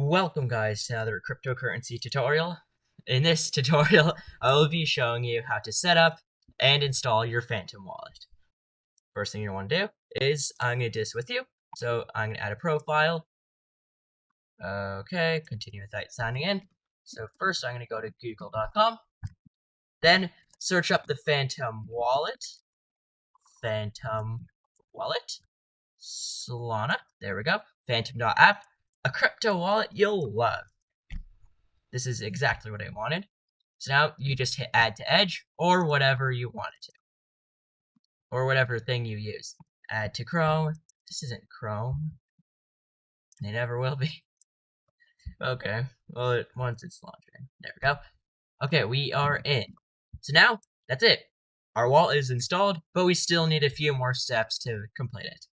Welcome guys to another cryptocurrency tutorial. In this tutorial, I will be showing you how to set up and install your Phantom wallet. First thing you want to do is I'm going to do this with you. So I'm going to add a profile. Okay, continue without signing in. So first I'm going to go to google.com. Then search up the Phantom wallet. Phantom wallet. Solana. There we go. Phantom.app. A crypto wallet you'll love. This is exactly what I wanted. So now you just hit add to edge or whatever you want it to. Or whatever thing you use. Add to Chrome. This isn't Chrome. It never will be. Okay. Well, once it's launching. There we go. Okay, we are in. So now, that's it. Our wallet is installed, but we still need a few more steps to complete it.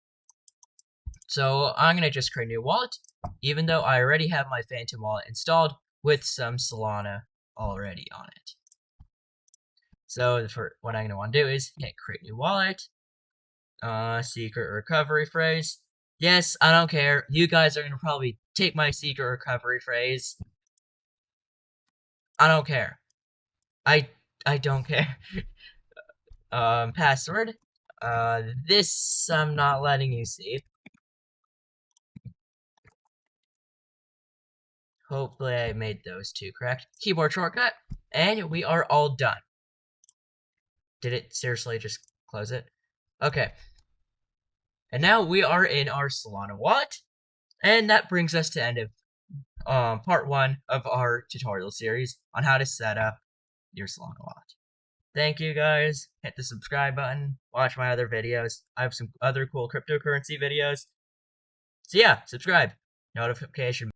So I'm going to just create a new wallet, even though I already have my Phantom wallet installed with some Solana already on it. So for what I'm going to want to do is hit create new wallet, secret recovery phrase. Yes, I don't care. You guys are going to probably take my secret recovery phrase. I don't care. I don't care. Password. This I'm not letting you see. Hopefully I made those two correct. Keyboard shortcut, and we are all done. Did it seriously just close it? Okay. And now we are in our Solana wallet, and that brings us to the end of part 1 of our tutorial series on how to set up your Solana wallet. Thank you guys. Hit the subscribe button. Watch my other videos. I have some other cool cryptocurrency videos. So yeah, subscribe. Notification